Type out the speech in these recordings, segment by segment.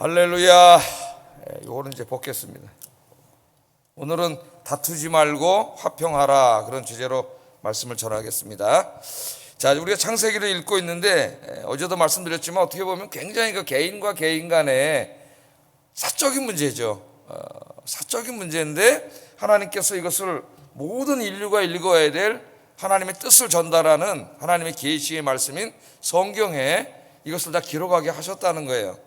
할렐루야. 요거는 이제 벗겠습니다. 오늘은 다투지 말고 화평하라, 그런 주제로 말씀을 전하겠습니다. 자, 우리가 창세기를 읽고 있는데 어제도 말씀드렸지만 어떻게 보면 굉장히 그 개인과 개인 간의 사적인 문제죠. 사적인 문제인데 하나님께서 이것을 모든 인류가 읽어야 될 하나님의 뜻을 전달하는 하나님의 계시의 말씀인 성경에 이것을 다 기록하게 하셨다는 거예요.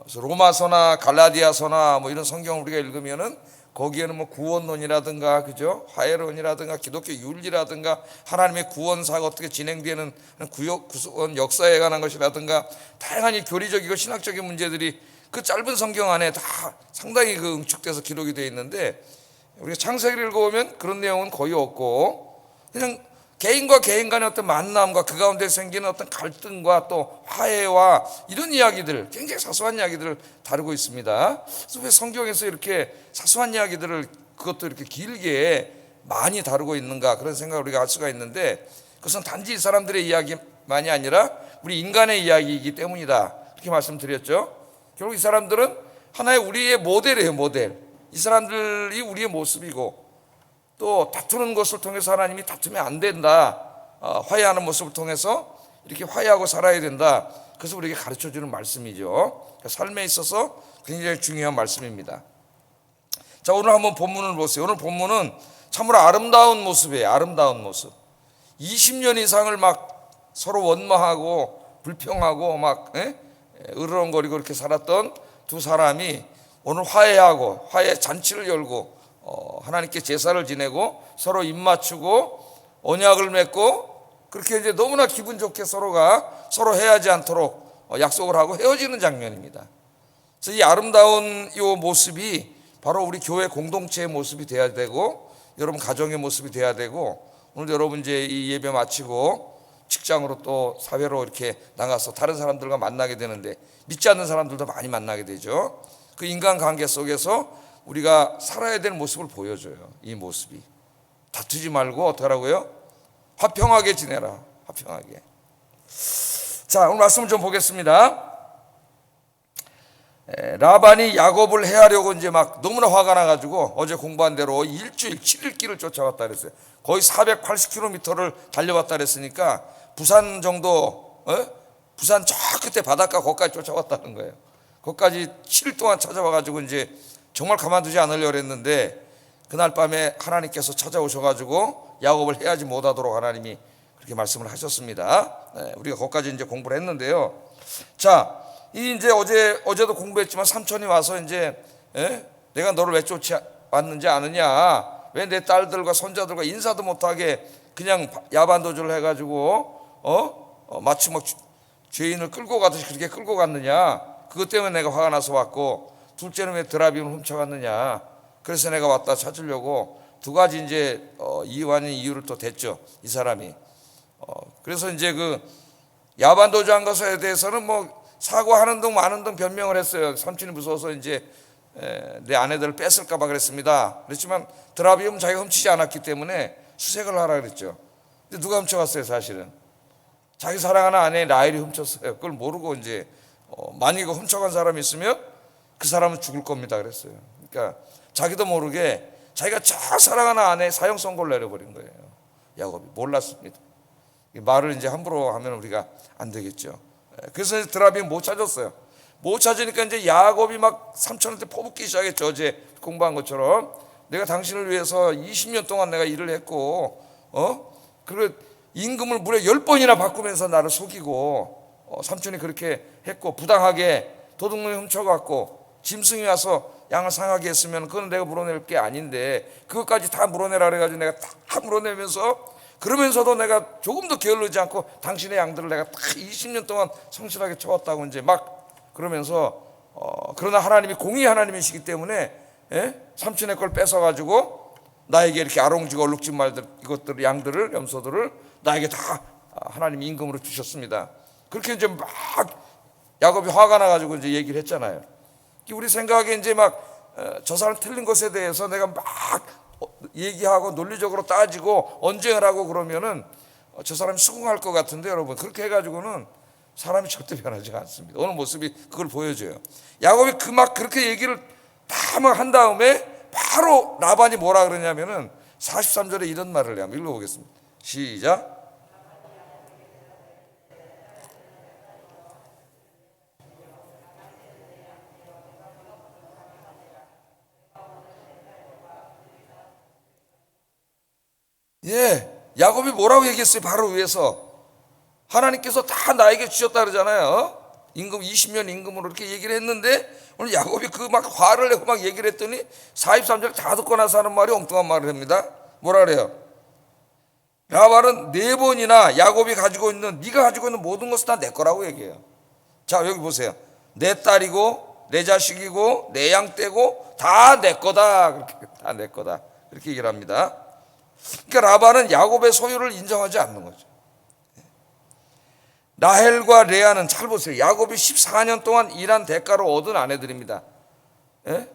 그래서 로마서나 갈라디아서나 뭐 이런 성경을 우리가 읽으면은 거기에는 뭐 구원론이라든가, 그죠? 화해론이라든가, 기독교 윤리라든가, 하나님의 구원사가 어떻게 진행되는 구원 역사에 관한 것이라든가, 다양한 이 교리적이고 신학적인 문제들이 그 짧은 성경 안에 다 상당히 그 응축돼서 기록이 되어 있는데, 우리가 창세기를 읽어보면 그런 내용은 거의 없고, 그냥 개인과 개인 간의 어떤 만남과 그 가운데 생기는 어떤 갈등과 또 화해와 이런 이야기들, 굉장히 사소한 이야기들을 다루고 있습니다. 그래서 왜 성경에서 이렇게 사소한 이야기들을 그것도 이렇게 길게 많이 다루고 있는가, 그런 생각을 우리가 할 수가 있는데, 그것은 단지 이 사람들의 이야기만이 아니라 우리 인간의 이야기이기 때문이다, 그렇게 말씀드렸죠. 결국 이 사람들은 하나의 우리의 모델이에요. 모델. 이 사람들이 우리의 모습이고, 또 다투는 것을 통해서 하나님이 다투면 안 된다, 화해하는 모습을 통해서 이렇게 화해하고 살아야 된다, 그래서 우리에게 가르쳐주는 말씀이죠. 삶에 있어서 굉장히 중요한 말씀입니다. 자, 오늘 한번 본문을 보세요. 오늘 본문은 참으로 아름다운 모습이에요. 아름다운 모습. 20년 이상을 막 서로 원망하고 불평하고 막 으르렁거리고 이렇게 살았던 두 사람이 오늘 화해하고 화해 잔치를 열고 하나님께 제사를 지내고 서로 입맞추고 언약을 맺고, 그렇게 이제 너무나 기분 좋게 서로가 서로 해하지 않도록 약속을 하고 헤어지는 장면입니다. 그래서 이 아름다운 이 모습이 바로 우리 교회 공동체의 모습이 돼야 되고, 여러분 가정의 모습이 돼야 되고, 오늘 여러분 이제 이 예배 마치고 직장으로 또 사회로 이렇게 나가서 다른 사람들과 만나게 되는데, 믿지 않는 사람들도 많이 만나게 되죠. 그 인간관계 속에서 우리가 살아야 될 모습을 보여줘요. 이 모습이. 다투지 말고 어떻게 하라고요? 화평하게 지내라. 화평하게. 자, 오늘 말씀을 좀 보겠습니다. 라반이 야곱을 해하려고 이제 막 너무나 화가 나가지고 어제 공부한 대로 일주일 7일 길을 쫓아갔다 그랬어요. 거의 480km를 달려갔다 그랬으니까 부산 정도, 부산 저 끝에 바닷가 거기까지 쫓아갔다는 거예요. 거기까지 7일 동안 찾아와가지고 이제 정말 가만두지 않으려고 했는데, 그날 밤에 하나님께서 찾아오셔가지고 야곱을 해하지 못하도록 하나님이 그렇게 말씀을 하셨습니다. 우리가 거기까지 이제 공부를 했는데요. 자, 이 이제 어제도 공부했지만 삼촌이 와서 이제 내가 너를 왜 쫓아왔는지 아느냐, 왜 내 딸들과 손자들과 인사도 못하게 그냥 야반도주를 해가지고 마치 막 죄인을 끌고 가듯이 그렇게 끌고 갔느냐, 그것 때문에 내가 화가 나서 왔고, 둘째는 왜 드라빔을 훔쳐갔느냐, 그래서 내가 왔다 찾으려고 두 가지 이제 이완인 이유를 또 댔죠, 이 사람이. 그래서 이제 그 야반도주한 것에 대해서는 뭐 사과하는 등 마는 등 변명을 했어요. 삼촌이 무서워서 이제 내 아내들을 뺏을까봐 그랬습니다. 그렇지만 드라빔은 자기가 훔치지 않았기 때문에 수색을 하라 그랬죠. 근데 누가 훔쳐갔어요? 사실은 자기 사랑하는 아내 라헬이 훔쳤어요. 그걸 모르고 이제 만약에 훔쳐간 사람이 있으면 그 사람은 죽을 겁니다 그랬어요. 그러니까 자기도 모르게 자기가 저 사랑하는 아내의 사형 선고를 내려버린 거예요. 야곱이 몰랐습니다. 말을 이제 함부로 하면 우리가 안 되겠죠. 그래서 드라빔 못 찾았어요. 못 찾으니까 이제 야곱이 막 삼촌한테 퍼붓기 시작했죠. 어제 공부한 것처럼 내가 당신을 위해서 20년 동안 내가 일을 했고, 그리고 임금을 무려 10번이나 바꾸면서 나를 속이고, 삼촌이 그렇게 했고, 부당하게 도둑놈이 훔쳐갔고, 짐승이 와서 양을 상하게 했으면 그건 내가 물어낼 게 아닌데 그것까지 다 물어내라 그래가지고 내가 다 물어내면서, 그러면서도 내가 조금도 게을르지 않고 당신의 양들을 내가 딱 20년 동안 성실하게 쳐왔다고 이제 막 그러면서, 그러나 하나님이 공의 하나님이시기 때문에 삼촌의 걸 뺏어가지고 나에게 이렇게 아롱지고 얼룩진 말들, 이것들 양들을, 염소들을 나에게 다 하나님이 임금으로 주셨습니다. 그렇게 이제 막 야곱이 화가 나가지고 이제 얘기를 했잖아요. 우리 생각에 이제 막 저 사람 틀린 것에 대해서 내가 막 얘기하고 논리적으로 따지고 언쟁을 하고 그러면은 저 사람이 수긍할 것 같은데, 여러분 그렇게 해가지고는 사람이 절대 변하지가 않습니다. 오늘 모습이 그걸 보여줘요. 야곱이 그렇게 얘기를 다 막 한 다음에 바로 라반이 뭐라 그러냐면은 43절에 이런 말을 한번 읽어보겠습니다. 시작. 예, 야곱이 뭐라고 얘기했어요? 바로 위에서 하나님께서 다 나에게 주셨다 그러잖아요. 임금 20년 임금으로 이렇게 얘기를 했는데 오늘 야곱이 그 막 화를 내고 막 얘기를 했더니 43절 다 듣고 나서 하는 말이 엉뚱한 말을 합니다. 뭐라 그래요? 라반은 4번이나 야곱이 가지고 있는, 네가 가지고 있는 모든 것은 다 내 거라고 얘기해요. 자, 여기 보세요. 내 딸이고 내 자식이고 내 양떼고 다 내 거다. 그렇게 다 내 거다. 그렇게 얘기를 합니다. 그러니까 라반은 야곱의 소유를 인정하지 않는 거죠. 라헬과 레아는 잘 보세요. 야곱이 14년 동안 일한 대가로 얻은 아내들입니다. 예?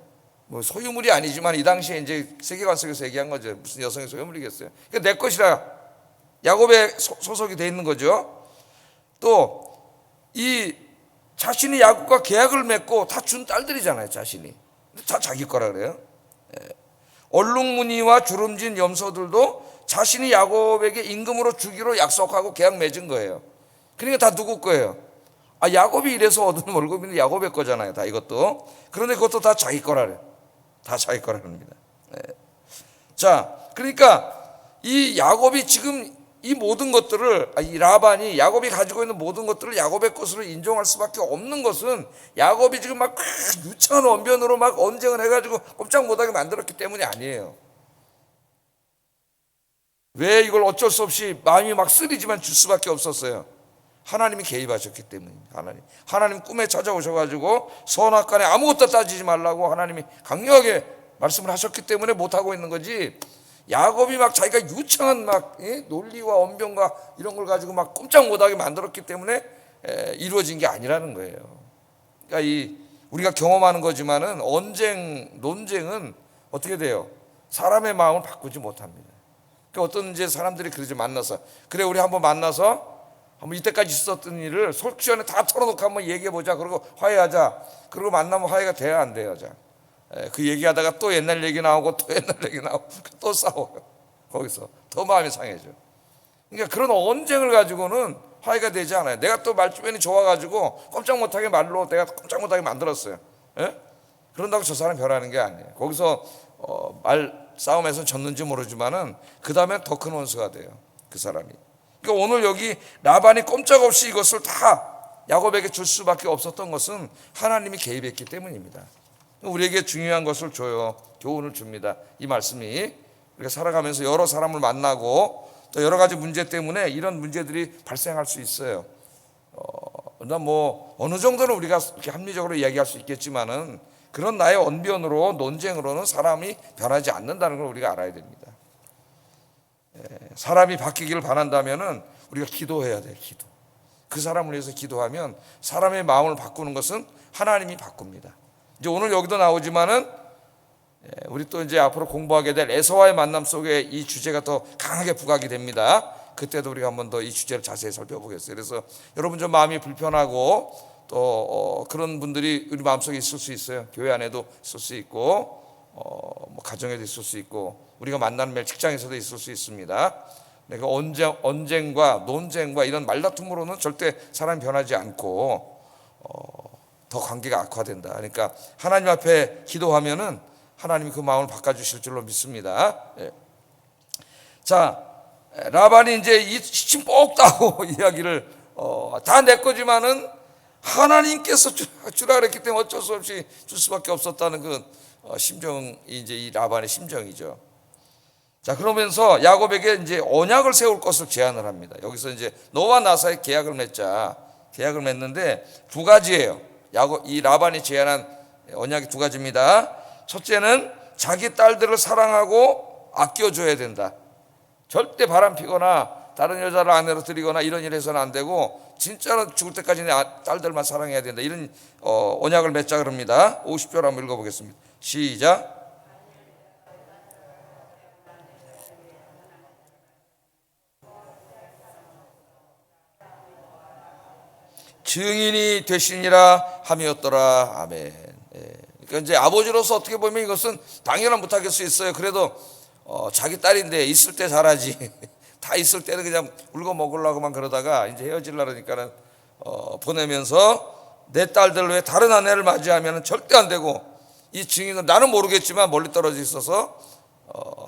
뭐 소유물이 아니지만 이 당시에 이제 세계관 속에서 얘기한 거죠. 무슨 여성의 소유물이겠어요. 그러니까 내 것이라 야곱에 소속이 돼 있는 거죠. 또 이 자신이 야곱과 계약을 맺고 다 준 딸들이잖아요. 자신이 다 자기 거라 그래요. 얼룩무늬와 주름진 염소들도 자신이 야곱에게 임금으로 주기로 약속하고 계약 맺은 거예요. 그러니까 다 누구 거예요? 야곱이 이래서 얻은 월급인데 야곱의 거잖아요. 다 이것도. 그런데 그것도 다 자기 거라래요. 다 자기 거랍니다. 자, 그러니까 이 야곱이 지금 이 모든 것들을, 이 라반이 야곱이 가지고 있는 모든 것들을 야곱의 것으로 인정할 수밖에 없는 것은 야곱이 지금 막 유창한 언변으로 막 언쟁을 해가지고 꼼짝 못하게 만들었기 때문이 아니에요. 왜 이걸 어쩔 수 없이 마음이 막 쓰리지만 줄 수밖에 없었어요? 하나님이 개입하셨기 때문입니다. 하나님 꿈에 찾아오셔가지고 선악간에 아무것도 따지지 말라고 하나님이 강력하게 말씀을 하셨기 때문에 못하고 있는 거지, 야곱이 막 자기가 유창한 막 논리와 언변과 이런 걸 가지고 막 꼼짝 못하게 만들었기 때문에 이루어진 게 아니라는 거예요. 그러니까 우리가 경험하는 거지만은 논쟁은 어떻게 돼요? 사람의 마음을 바꾸지 못합니다. 그러니까 어떤 이제 사람들이 그러지, 만나서 그래 우리 한번 만나서 한번 이때까지 있었던 일을 솔직히 다 털어놓고 한번 얘기해보자. 그리고 화해하자. 그리고 만나면 화해가 돼야 안 돼요? 자, 그 얘기하다가 또 옛날 얘기 나오고 또 옛날 얘기 나오고 또 싸워요. 거기서 더 마음이 상해져. 그러니까 그런 언쟁을 가지고는 화해가 되지 않아요. 내가 또 말주변이 좋아가지고 꼼짝 못하게 말로 내가 꼼짝 못하게 만들었어요. 예? 그런다고 저 사람 변하는 게 아니에요. 거기서 말 싸움에서 졌는지 모르지만은 그 다음에 더 큰 원수가 돼요. 그 사람이. 그러니까 오늘 여기 라반이 꼼짝없이 이것을 다 야곱에게 줄 수밖에 없었던 것은 하나님이 개입했기 때문입니다. 우리에게 중요한 것을 줘요. 교훈을 줍니다. 이 말씀이 우리가 살아가면서 여러 사람을 만나고 또 여러 가지 문제 때문에 이런 문제들이 발생할 수 있어요. 뭐 어느 정도는 우리가 이렇게 합리적으로 이야기할 수 있겠지만은 그런 나의 언변으로 논쟁으로는 사람이 변하지 않는다는 걸 우리가 알아야 됩니다. 사람이 바뀌기를 바란다면은 우리가 기도해야 돼요. 기도. 그 사람을 위해서 기도하면 사람의 마음을 바꾸는 것은 하나님이 바꿉니다. 이제 오늘 여기도 나오지만은 우리 또 이제 앞으로 공부하게 될 에서와의 만남 속에 이 주제가 더 강하게 부각이 됩니다. 그때도 우리가 한번 더 이 주제를 자세히 살펴보겠어요. 그래서 여러분 좀 마음이 불편하고 또 그런 분들이 우리 마음속에 있을 수 있어요. 교회 안에도 있을 수 있고 뭐 가정에도 있을 수 있고 우리가 만나는 매일 직장에서도 있을 수 있습니다. 내가 언쟁과 논쟁과 이런 말다툼으로는 절대 사람이 변하지 않고 더 관계가 악화된다. 그러니까 하나님 앞에 기도하면은 하나님이 그 마음을 바꿔주실 줄로 믿습니다. 자, 라반이 이제 이 시침 뻑 따고 이야기를 다 내 거지만은 하나님께서 주라 그랬기 때문에 어쩔 수 없이 줄 수밖에 없었다는 그 심정이 이제 이 라반의 심정이죠. 자, 그러면서 야곱에게 이제 언약을 세울 것을 제안을 합니다. 여기서 이제 너와 나 사이 계약을 맺자. 계약을 맺는데 두 가지예요. 이 라반이 제안한 언약이 두 가지입니다. 첫째는 자기 딸들을 사랑하고 아껴줘야 된다. 절대 바람 피거나 다른 여자를 아내로 들이거나 이런 일 해서는 안 되고 진짜로 죽을 때까지 내 딸들만 사랑해야 된다. 이런 언약을 맺자 그럽니다. 50절 한번 읽어보겠습니다. 시작. 증인이 되시니라 함이었더라. 아멘. 그러니까 이제 아버지로서 어떻게 보면 이것은 당연한 못하겠 수 있어요. 그래도 자기 딸인데 있을 때 잘하지. 다 있을 때는 그냥 울고 먹으려고만 그러다가 이제 헤어지려니까는 보내면서 내 딸들 외에 다른 아내를 맞이하면 절대 안 되고, 이 증인은 나는 모르겠지만 멀리 떨어져 있어서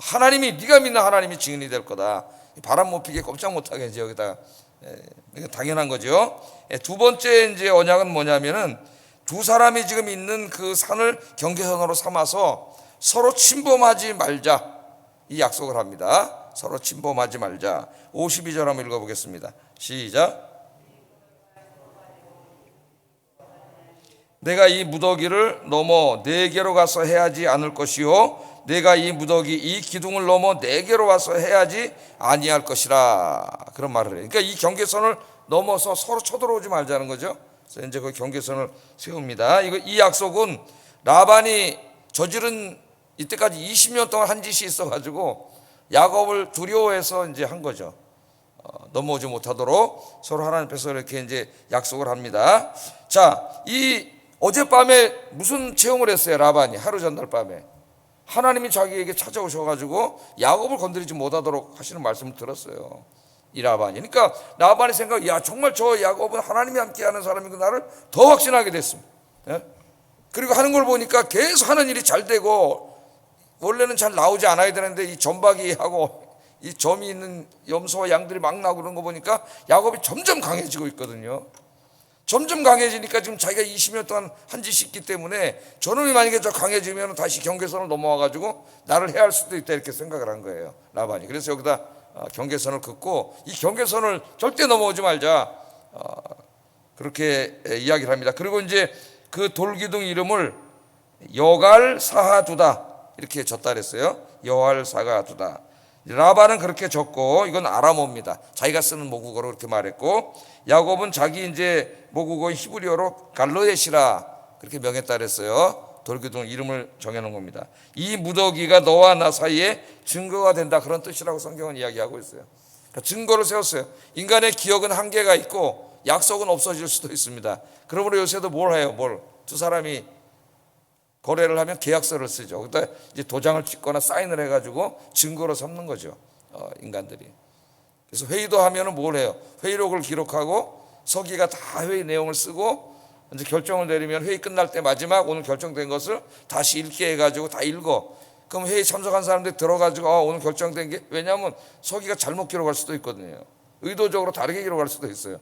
하나님이, 네가 믿는 하나님이 증인이 될 거다. 바람 못 피게 꼼짝 못하게 이제 여기다가, 이거 당연한 거죠. 두 번째 이제 언약은 뭐냐면은, 두 사람이 지금 있는 그 산을 경계선으로 삼아서 서로 침범하지 말자, 이 약속을 합니다. 서로 침범하지 말자. 52절 한번 읽어보겠습니다. 시작. 내가 이 무더기를 넘어 네게로 가서 해야지 않을 것이요, 내가 이 무더기 이 기둥을 넘어 네게로 와서 해야지 아니할 것이라. 그런 말을 해요. 그러니까 이 경계선을 넘어서 서로 쳐들어오지 말자는 거죠. 그래서 이제 그 경계선을 세웁니다. 이 약속은 라반이 저지른 이때까지 20년 동안 한 짓이 있어가지고 야곱을 두려워해서 이제 한 거죠. 넘어오지 못하도록 서로 하나님 앞에서 이렇게 이제 약속을 합니다. 자, 이 어젯밤에 무슨 체험을 했어요? 라반이 하루 전날 밤에 하나님이 자기에게 찾아오셔가지고 야곱을 건드리지 못하도록 하시는 말씀을 들었어요, 이 라반이. 그러니까 라반이 생각, 야 정말 저 야곱은 하나님이 함께하는 사람이고 나를 더 확신하게 됐습니다. 그리고 하는 걸 보니까 계속 하는 일이 잘 되고, 원래는 잘 나오지 않아야 되는데 이 점박이하고 이 점이 있는 염소와 양들이 막 나오고 그런 거 보니까 야곱이 점점 강해지고 있거든요. 점점 강해지니까 지금 자기가 20년 동안 한 짓이 있기 때문에 저놈이 만약에 저 강해지면 다시 경계선을 넘어와가지고 나를 해할 수도 있다, 이렇게 생각을 한 거예요, 라반이. 그래서 여기다 경계선을 긋고 이 경계선을 절대 넘어오지 말자, 그렇게 이야기를 합니다. 그리고 이제 그 돌기둥 이름을 여갈사하두다 이렇게 졌다 그랬어요. 여갈사하두다. 라반은 그렇게 졌고, 이건 아람어입니다. 자기가 쓰는 모국어로 그렇게 말했고, 야곱은 자기 이제 모국어 히브리어로 갈르엣이라 그렇게 명했다 그랬어요. 돌기둥 이름을 정해놓은 겁니다. 이 무더기가 너와 나 사이에 증거가 된다, 그런 뜻이라고 성경은 이야기하고 있어요. 그러니까 증거를 세웠어요. 인간의 기억은 한계가 있고 약속은 없어질 수도 있습니다. 그러므로 요새도 뭘 해요? 두 사람이 거래를 하면 계약서를 쓰죠. 그러다 이제 도장을 찍거나 사인을 해가지고 증거로 삼는 거죠, 인간들이. 그래서 회의도 하면은 뭘 해요? 회의록을 기록하고 서기가 다 회의 내용을 쓰고 이제 결정을 내리면 회의 끝날 때 마지막 오늘 결정된 것을 다시 읽게 해가지고 다 읽어. 그럼 회의 참석한 사람들이 들어가지고 오늘 결정된 게, 왜냐하면 서기가 잘못 기록할 수도 있거든요. 의도적으로 다르게 기록할 수도 있어요.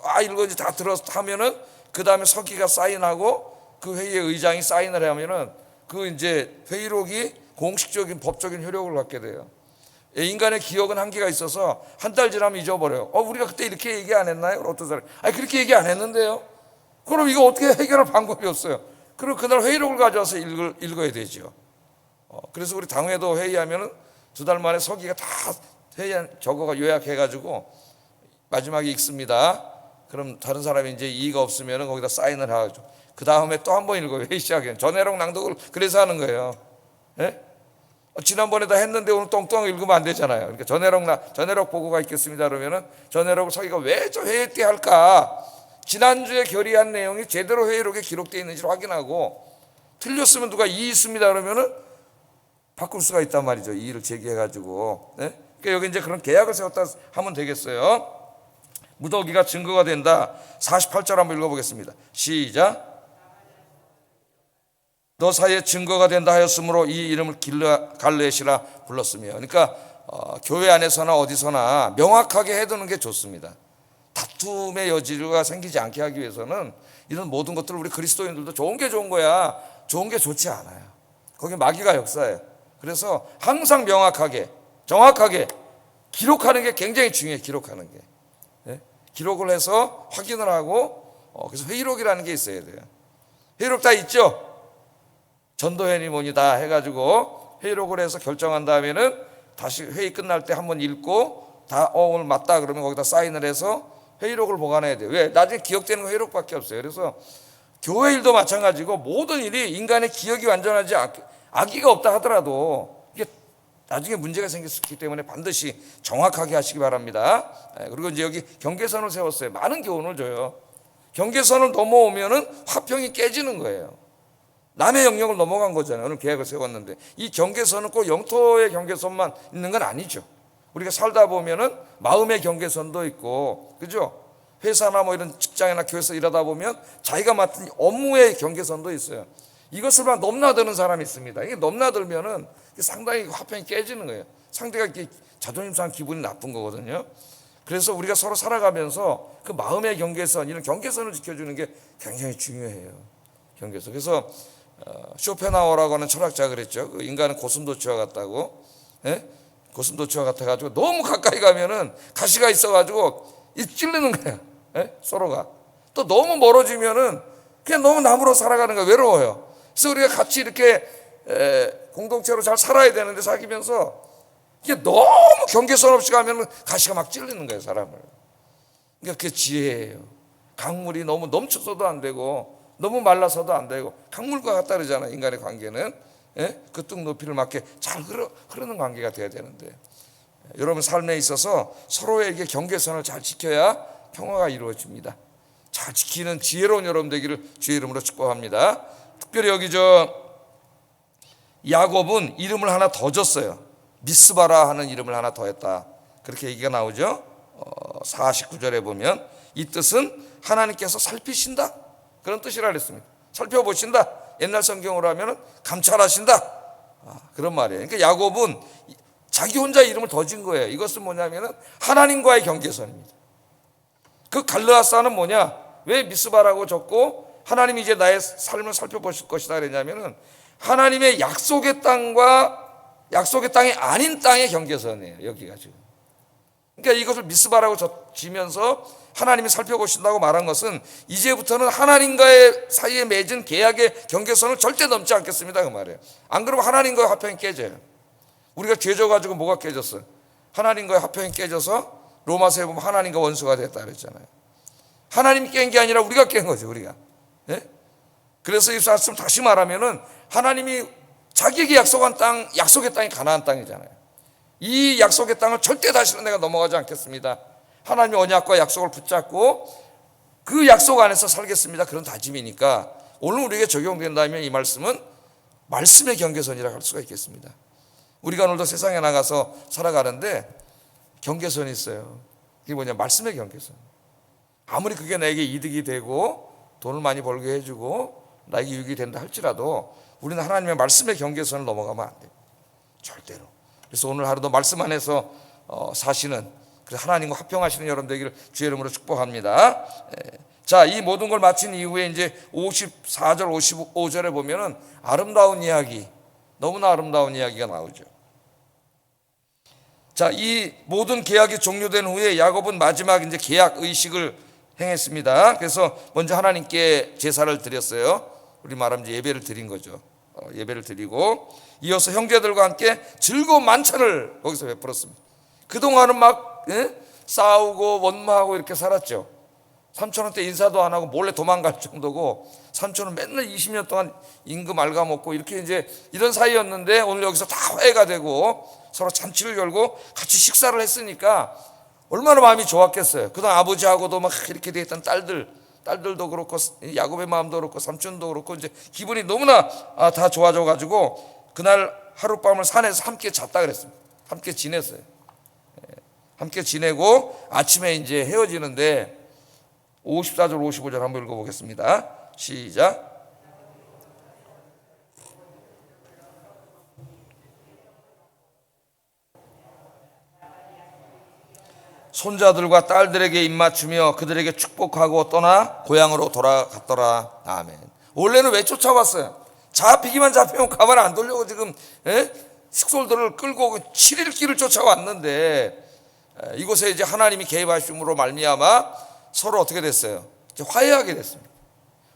다 읽어 다 들어서 하면은 그 다음에 서기가 사인하고 그 회의의 의장이 사인을 하면은 그 이제 회의록이 공식적인 법적인 효력을 갖게 돼요. 인간의 기억은 한계가 있어서 한 달 지나면 잊어버려요. 우리가 그때 이렇게 얘기 안 했나요? 어떤 사람이 그렇게 얘기 안 했는데요. 그럼 이거 어떻게 해결할 방법이 없어요. 그리고 그날 회의록을 가져와서 읽어야 되죠. 그래서 우리 당회도 회의하면은 2달 만에 서기가 다 회의 적어가 요약해가지고 마지막에 읽습니다. 그럼 다른 사람이 이제 이의가 없으면은 거기다 사인을 하죠. 그 다음에 또 한 번 읽어요. 회의 시작에 전해록 낭독을 그래서 하는 거예요. 예? 지난번에 다 했는데 오늘 똥똥 읽으면 안 되잖아요. 그러니까 전해록 보고가 있겠습니다. 그러면은 전해록을 서기가 왜 저 회의 때 할까? 지난주에 결의한 내용이 제대로 회의록에 기록되어 있는지를 확인하고, 틀렸으면 누가 이의 있습니다 그러면은 바꿀 수가 있단 말이죠. 이의를 제기해가지고. 네? 그러니까 여기 이제 그런 계약을 세웠다 하면 되겠어요. 무더기가 증거가 된다. 48절 한번 읽어보겠습니다. 시작. 너 사이에 증거가 된다 하였으므로 이 이름을 갈르엣이라 불렀으며. 그러니까 교회 안에서나 어디서나 명확하게 해두는 게 좋습니다. 다툼의 여지가 생기지 않게 하기 위해서는 이런 모든 것들을 우리 그리스도인들도 좋은 게 좋은 거야, 좋은 게 좋지 않아요. 거기 마귀가 역사예요. 그래서 항상 명확하게 정확하게 기록하는 게 굉장히 중요해요. 기록하는 게. 네? 기록을 해서 확인을 하고, 그래서 회의록이라는 게 있어야 돼요. 회의록 다 있죠? 전도회니 뭐니 다 해가지고 회의록을 해서 결정한 다음에는 다시 회의 끝날 때 한번 읽고 다 오늘 맞다 그러면 거기다 사인을 해서 회의록을 보관해야 돼요. 왜? 나중에 기억되는 거 회의록밖에 없어요. 그래서 교회 일도 마찬가지고 모든 일이 인간의 기억이 완전하지 악의가 없다 하더라도 이게 나중에 문제가 생길 수 있기 때문에 반드시 정확하게 하시기 바랍니다. 그리고 이제 여기 경계선을 세웠어요. 많은 교훈을 줘요. 경계선을 넘어오면은 화평이 깨지는 거예요. 남의 영역을 넘어간 거잖아요. 오늘 계약을 세웠는데 이 경계선은 꼭 영토의 경계선만 있는 건 아니죠. 우리가 살다 보면은 마음의 경계선도 있고, 그죠? 회사나 뭐 이런 직장이나 교회에서 일하다 보면 자기가 맡은 업무의 경계선도 있어요. 이것을 막 넘나드는 사람이 있습니다. 이게 넘나들면은 상당히 화평이 깨지는 거예요. 상대가 이렇게 자존심 상한 기분이 나쁜 거거든요. 그래서 우리가 서로 살아가면서 그 마음의 경계선, 이런 경계선을 지켜주는 게 굉장히 중요해요. 경계선. 그래서 쇼펜하우어라고 하는 철학자가 그랬죠. 그 인간은 고슴도치와 같다고. 예? 고슴도치와 같아가지고 너무 가까이 가면은 가시가 있어가지고 찔리는 거야. 예? 서로가. 또 너무 멀어지면은 그냥 너무 나무로 살아가는 거야. 외로워요. 그래서 우리가 같이 이렇게 공동체로 잘 살아야 되는데 사귀면서 이게 너무 경계선 없이 가면은 가시가 막 찔리는 거예요, 사람을. 그러니까 그게 지혜예요. 강물이 너무 넘쳐서도 안 되고 너무 말라서도 안 되고 강물과 같다 그러잖아요. 인간의 관계는 그 뚝 높이를 맞게 잘 흐르는 관계가 돼야 되는데, 여러분 삶에 있어서 서로에게 경계선을 잘 지켜야 평화가 이루어집니다. 잘 지키는 지혜로운 여러분 되기를 주의 이름으로 축복합니다. 특별히 여기 야곱은 이름을 하나 더 줬어요. 미스바라 하는 이름을 하나 더 했다. 그렇게 얘기가 나오죠. 49절에 보면 이 뜻은 하나님께서 살피신다, 그런 뜻이라 그랬습니다. 살펴보신다. 옛날 성경으로 하면 감찰하신다, 그런 말이에요. 그러니까 야곱은 자기 혼자 이름을 더 진 거예요. 이것은 뭐냐면 하나님과의 경계선입니다. 그 갈르아사는 뭐냐, 왜 미스바라고 적고 하나님이 이제 나의 삶을 살펴보실 것이다 그랬냐면은 하나님의 약속의 땅과 약속의 땅이 아닌 땅의 경계선이에요. 여기가 지금. 그러니까 이것을 미스바라고 지면서 하나님이 살펴보신다고 말한 것은 이제부터는 하나님과의 사이에 맺은 계약의 경계선을 절대 넘지 않겠습니다, 그 말이에요. 안 그러면 하나님과의 화평이 깨져요. 우리가 죄 져가지고 뭐가 깨졌어요? 하나님과의 화평이 깨져서 로마서에 보면 하나님과 원수가 됐다 그랬잖아요. 하나님이 깬 게 아니라 우리가 깬 거죠, 우리가. 예? 그래서 이 말씀 다시 말하면은 하나님이 자기에게 약속한 땅, 약속의 땅이 가나안 땅이잖아요. 이 약속의 땅을 절대 다시는 내가 넘어가지 않겠습니다. 하나님의 언약과 약속을 붙잡고 그 약속 안에서 살겠습니다. 그런 다짐이니까 오늘 우리에게 적용된다면 이 말씀은 말씀의 경계선이라고 할 수가 있겠습니다. 우리가 오늘도 세상에 나가서 살아가는데 경계선이 있어요. 그게 뭐냐, 말씀의 경계선. 아무리 그게 나에게 이득이 되고 돈을 많이 벌게 해주고 나에게 유익이 된다 할지라도 우리는 하나님의 말씀의 경계선을 넘어가면 안 돼요, 절대로. 그래서 오늘 하루도 말씀 안에서 사시는, 그래서 하나님과 화평하시는 여러분 되기를 주의 이름으로 축복합니다. 자, 이 모든 걸 마친 이후에 이제 54절 55절에 보면은 아름다운 이야기, 너무나 아름다운 이야기가 나오죠. 자, 이 모든 계약이 종료된 후에 야곱은 마지막 이제 계약 의식을 행했습니다. 그래서 먼저 하나님께 제사를 드렸어요. 우리 말하면 이제 예배를 드린 거죠. 예배를 드리고 이어서 형제들과 함께 즐거운 만찬을 거기서 베풀었습니다. 그동안은 막 싸우고 원망하고 이렇게 살았죠. 삼촌한테 인사도 안 하고 몰래 도망갈 정도고, 삼촌은 맨날 20년 동안 임금 갉아먹고 이렇게 이제 이런 사이였는데 오늘 여기서 다 화해가 되고 서로 잔치를 열고 같이 식사를 했으니까 얼마나 마음이 좋았겠어요. 그동안 아버지하고도 막 이렇게 돼 있던 딸들도 그렇고 야곱의 마음도 그렇고 삼촌도 그렇고 이제 기분이 너무나 다 좋아져 가지고 그날 하룻밤을 산에서 함께 잤다 그랬습니다. 함께 지냈어요. 함께 지내고 아침에 이제 헤어지는데 54절 55절 한번 읽어보겠습니다. 시작. 손자들과 딸들에게 입맞추며 그들에게 축복하고 떠나 고향으로 돌아갔더라. 아멘. 원래는 왜 쫓아왔어요? 잡히기만 잡히면 가만 안 돌려고 지금 식솔들을 끌고 7일 길을 쫓아왔는데 이곳에 이제 하나님이 개입하심으로 말미암아 서로 어떻게 됐어요? 이제 화해하게 됐습니다.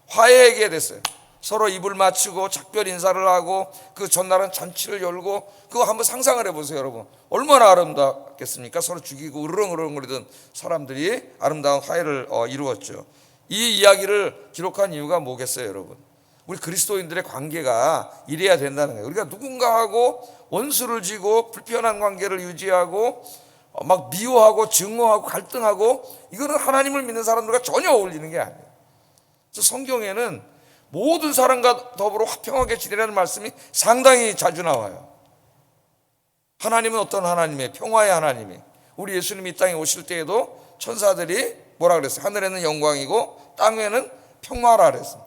화해하게 됐어요. 서로 입을 맞추고 작별 인사를 하고 그 전날은 잔치를 열고, 그거 한번 상상을 해보세요, 여러분. 얼마나 아름답겠습니까? 서로 죽이고 으르렁으르렁거리던 사람들이 아름다운 화해를 이루었죠. 이 이야기를 기록한 이유가 뭐겠어요, 여러분? 우리 그리스도인들의 관계가 이래야 된다는 거예요. 우리가 누군가하고 원수를 지고 불편한 관계를 유지하고 막 미워하고 증오하고 갈등하고, 이거는 하나님을 믿는 사람들과 전혀 어울리는 게 아니에요. 그래서 성경에는 모든 사람과 더불어 화평하게 지내라는 말씀이 상당히 자주 나와요. 하나님은 어떤 하나님이에요? 평화의 하나님이. 우리 예수님이 이 땅에 오실 때에도 천사들이 뭐라 그랬어요? 하늘에는 영광이고 땅에는 평화라 그랬어요.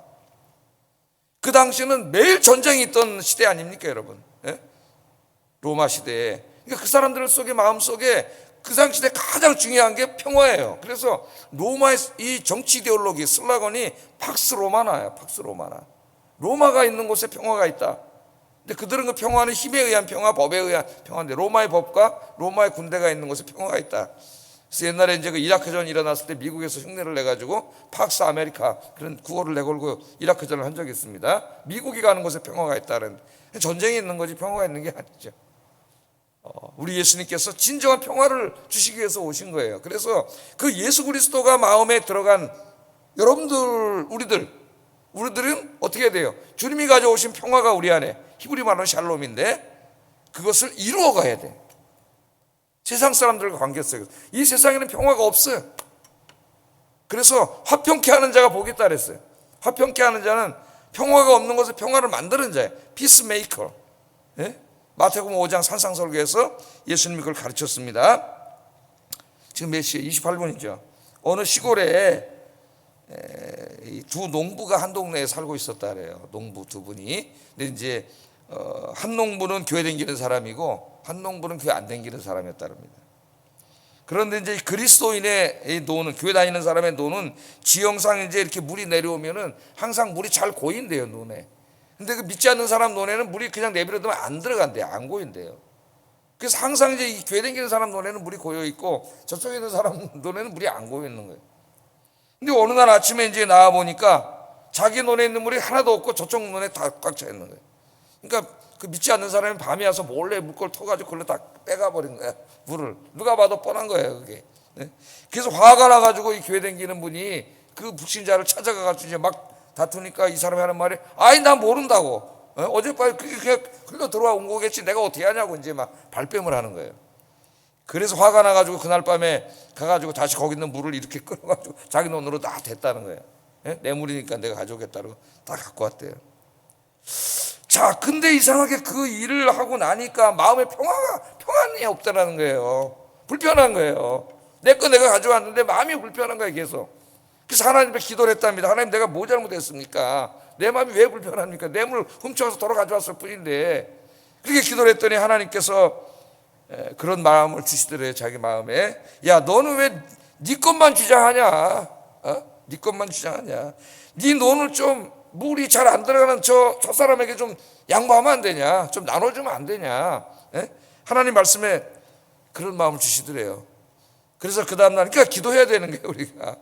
그 당시는 매일 전쟁이 있던 시대 아닙니까, 여러분? 예? 로마 시대에. 그러니까 그 사람들 속에, 마음속에 그 당시 때 가장 중요한 게 평화예요. 그래서 로마의 이 정치 이데올로기 슬로건이 팍스 로마나예요. 팍스 로마나. 로마가 있는 곳에 평화가 있다. 근데 그들은 그 평화는 힘에 의한 평화, 법에 의한 평화인데, 로마의 법과 로마의 군대가 있는 곳에 평화가 있다. 그래서 옛날에 이제 그 이라크전이 일어났을 때 미국에서 흉내를 내가지고 팍스 아메리카 그런 구호를 내걸고 이라크전을 한 적이 있습니다. 미국이 가는 곳에 평화가 있다는. 전쟁이 있는 거지 평화가 있는 게 아니죠. 우리 예수님께서 진정한 평화를 주시기 위해서 오신 거예요. 그래서 그 예수 그리스도가 마음에 들어간 여러분들, 우리들은 어떻게 돼요? 주님이 가져오신 평화가 우리 안에, 히브리 말로 샬롬인데, 그것을 이루어 가야 돼. 세상 사람들과 관계 속에서. 이 세상에는 평화가 없어요. 그래서 화평케 하는 자가 복이 있다 그랬어요. 화평케 하는 자는 평화가 없는 곳에 평화를 만드는 자예요. 피스메이커. 예? 마태복음 5장 산상설교에서 예수님이 그걸 가르쳤습니다. 지금 몇 시에? 28분이죠. 어느 시골에 두 농부가 한 동네에 살고 있었다 그래요. 농부 두 분이. 근데 이제 한 농부는 교회 다니는 사람이고 한 농부는 교회 안 다니는 사람이었다 그럽니다. 그런데 이제 그리스도인의 노는, 교회 다니는 사람의 노는 지형상 이제 이렇게 물이 내려오면은 항상 물이 잘 고인대요, 눈에. 근데 그 믿지 않는 사람 눈에는 물이 그냥 내버려두면 안 들어간대요. 안 고인대요. 그래서 항상 이제 이 교회 다니는 사람 눈에는 물이 고여 있고 저쪽에 있는 사람 눈에는 물이 안 고여 있는 거예요. 근데 어느 날 아침에 이제 나와 보니까 자기 눈에 있는 물이 하나도 없고 저쪽 눈에 다 꽉 차 있는 거예요. 그러니까 그 믿지 않는 사람이 밤에 와서 몰래 물걸 터가지고 그걸로 다 빼가 버린 거야. 물을. 누가 봐도 뻔한 거예요, 그게. 네? 그래서 화가 나가지고 이 교회 다니는 분이 그 불신자를 찾아가가지고 이제 막 다투니까 이 사람이 하는 말이, 아이 나 모른다고. 어젯밤에 그냥 흘러 들어온 거겠지. 내가 어떻게 하냐고 이제 막 발뺌을 하는 거예요. 그래서 화가 나가지고 그날 밤에 가가지고 다시 거기 있는 물을 이렇게 끌어가지고 자기 돈으로 다 댔다는 거예요. 내 물이니까 내가 가져오겠다고 다 갖고 왔대요. 자, 근데 이상하게 그 일을 하고 나니까 마음에 평안이 없다라는 거예요. 불편한 거예요. 내 거 내가 가져왔는데 마음이 불편한 거예요, 계속. 그래서 하나님께 기도를 했답니다. 하나님, 내가 뭐 잘못했습니까? 내 마음이 왜 불편합니까? 내 물 훔쳐서 돌아 가져왔을 뿐인데. 그렇게 기도를 했더니 하나님께서 그런 마음을 주시더래요, 자기 마음에. 야, 너는 왜 네 것만 주장하냐? 네 것만 주장하냐? 네 돈을 좀 물이 잘 안 들어가는 저 사람에게 좀 양보하면 안 되냐? 좀 나눠주면 안 되냐? 하나님 말씀에 그런 마음을 주시더래요. 그래서 그 다음날, 그러니까 기도해야 되는 거예요, 우리가.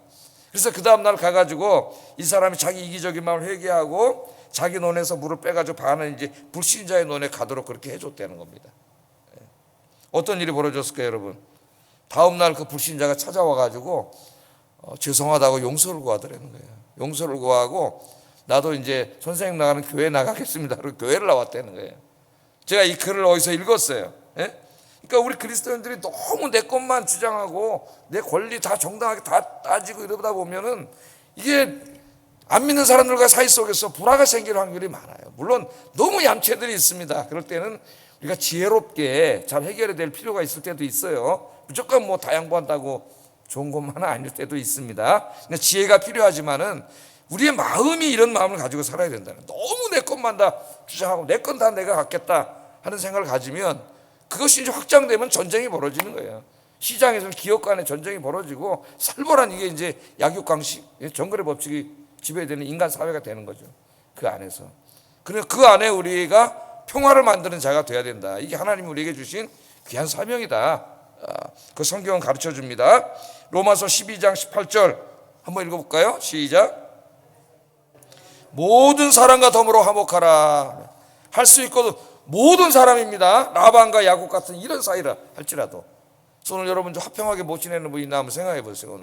그래서 그 다음날 가가지고 이 사람이 자기 이기적인 마음을 회개하고 자기 논에서 물을 빼가지고 반은 이제 불신자의 논에 가도록 그렇게 해줬다는 겁니다. 어떤 일이 벌어졌을까요, 여러분? 다음날 그 불신자가 찾아와가지고 죄송하다고 용서를 구하더라는 거예요. 용서를 구하고 나도 이제 선생님 나가는 교회 나가겠습니다. 그리고 교회를 나왔다는 거예요. 제가 이 글을 어디서 읽었어요. 그러니까 우리 그리스도인들이 너무 내 것만 주장하고 내 권리 다 정당하게 다 따지고 이러다 보면은 이게 안 믿는 사람들과 사이 속에서 불화가 생길 확률이 많아요. 물론 너무 얌체들이 있습니다. 그럴 때는 우리가 지혜롭게 잘 해결해야 될 필요가 있을 때도 있어요. 무조건 뭐 다 양보한다고 좋은 것만은 아닐 때도 있습니다. 근데 지혜가 필요하지만은 우리의 마음이 이런 마음을 가지고 살아야 된다는. 너무 내 것만 다 주장하고 내 건 다 내가 갖겠다 하는 생각을 가지면 그것이 이제 확장되면 전쟁이 벌어지는 거예요. 시장에서 기업 간의 전쟁이 벌어지고 살벌한 이게 이제 약육강식, 정글의 법칙이 지배되는 인간 사회가 되는 거죠. 그 안에서. 그래서 그 안에 우리가 평화를 만드는 자가 돼야 된다. 이게 하나님이 우리에게 주신 귀한 사명이다. 그 성경은 가르쳐 줍니다. 로마서 12장 18절 한번 읽어볼까요? 시작. 모든 사람과 더불어 화목하라. 할 수 있고 모든 사람입니다. 라반과 야곱 같은 이런 사이라 할지라도. 오늘 여러분 좀 화평하게 못 지내는 분 있나 한번 생각해 보세요.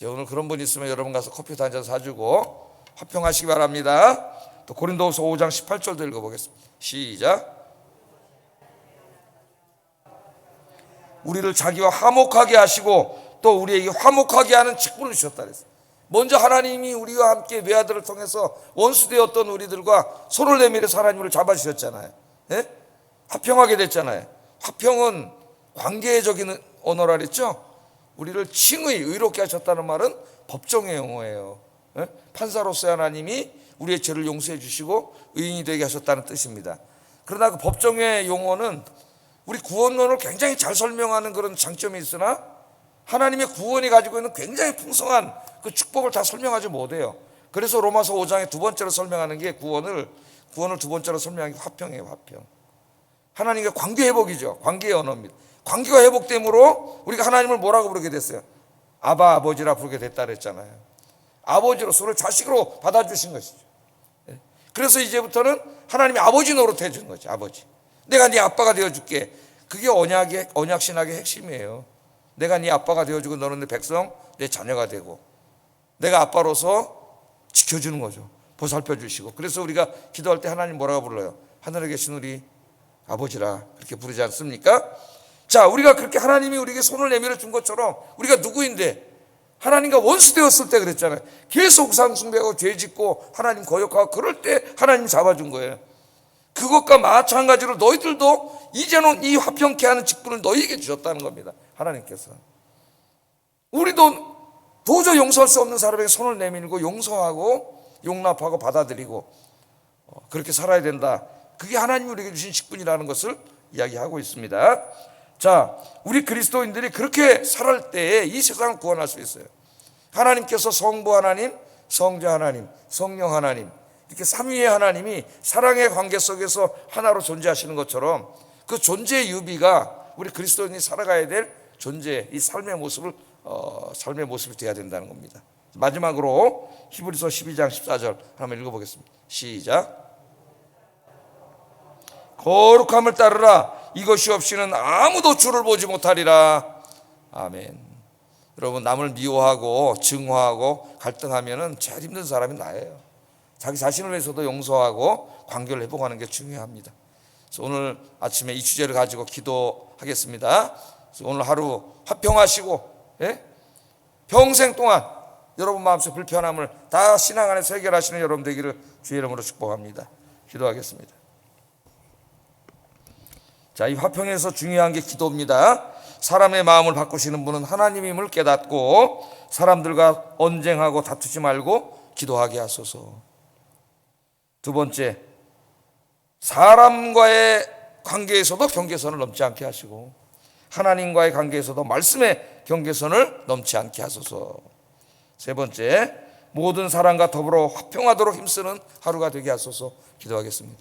오늘 그런 분 있으면 여러분 가서 커피 한 잔 사주고 화평하시기 바랍니다. 또 고린도후서 5장 18절도 읽어보겠습니다. 시작. 우리를 자기와 화목하게 하시고 또 우리에게 화목하게 하는 직분을 주셨다 그랬어요. 먼저 하나님이 우리와 함께 외아들을 통해서 원수되었던 우리들과 손을 내밀어서 하나님을 잡아주셨잖아요. 예? 화평하게 됐잖아요. 화평은 관계적인 언어라 그랬죠. 우리를 칭의, 의롭게 하셨다는 말은 법정의 용어예요. 예? 판사로서의 하나님이 우리의 죄를 용서해 주시고 의인이 되게 하셨다는 뜻입니다. 그러나 그 법정의 용어는 우리 구원론을 굉장히 잘 설명하는 그런 장점이 있으나 하나님의 구원이 가지고 있는 굉장히 풍성한 그 축복을 다 설명하지 못해요. 그래서 로마서 5장에 두 번째로 설명하는 게 구원을 두 번째로 설명하는 게 화평이에요. 화평. 하나님과 관계 회복이죠. 관계의 언어입니다. 관계가 회복됨으로 우리가 하나님을 뭐라고 부르게 됐어요? 아바, 아버지라 부르게 됐다 그랬잖아요. 아버지로 서로 자식으로 받아주신 것이죠. 그래서 이제부터는 하나님이 아버지 노릇해 주는 거죠. 아버지, 내가 네 아빠가 되어줄게. 그게 언약 신학의 핵심이에요. 내가 네 아빠가 되어주고 너는 내 백성, 내 자녀가 되고 내가 아빠로서 지켜주는 거죠. 보살펴 주시고. 그래서 우리가 기도할 때 하나님 뭐라고 불러요? 하늘에 계신 우리 아버지라 그렇게 부르지 않습니까? 자, 우리가 그렇게 하나님이 우리에게 손을 내밀어 준 것처럼 우리가 누구인데? 하나님과 원수 되었을 때 그랬잖아요. 계속 우상 숭배하고 죄 짓고 하나님 거역하고 그럴 때 하나님 잡아준 거예요. 그것과 마찬가지로 너희들도 이제는 이 화평케 하는 직분을 너희에게 주셨다는 겁니다. 하나님께서. 우리도 도저히 용서할 수 없는 사람에게 손을 내밀고 용서하고 용납하고 받아들이고 그렇게 살아야 된다. 그게 하나님이 우리에게 주신 직분이라는 것을 이야기하고 있습니다. 자, 우리 그리스도인들이 그렇게 살할 때에 이 세상을 구원할 수 있어요. 하나님께서 성부 하나님, 성자 하나님, 성령 하나님 이렇게 삼위의 하나님이 사랑의 관계 속에서 하나로 존재하시는 것처럼 그 존재의 유비가 우리 그리스도인이 살아가야 될 존재, 이 삶의 모습이 되어야 된다는 겁니다. 마지막으로 히브리서 12장 14절 한번 읽어보겠습니다. 시작. 거룩함을 따르라. 이것이 없이는 아무도 주를 보지 못하리라. 아멘. 여러분, 남을 미워하고 증오하고 갈등하면은 제일 힘든 사람이 나예요. 자기 자신을 위해서도 용서하고 관계를 회복하는 게 중요합니다. 그래서 오늘 아침에 이 주제를 가지고 기도하겠습니다. 그래서 오늘 하루 화평하시고, 예? 평생 동안 여러분 마음속 불편함을 다 신앙 안에서 해결하시는 여러분 되기를 주의 이름으로 축복합니다. 기도하겠습니다. 자, 이 화평에서 중요한 게 기도입니다. 사람의 마음을 바꾸시는 분은 하나님임을 깨닫고 사람들과 언쟁하고 다투지 말고 기도하게 하소서. 두 번째, 사람과의 관계에서도 경계선을 넘지 않게 하시고 하나님과의 관계에서도 말씀의 경계선을 넘지 않게 하소서. 세 번째, 모든 사람과 더불어 화평하도록 힘쓰는 하루가 되게 하소서. 기도하겠습니다.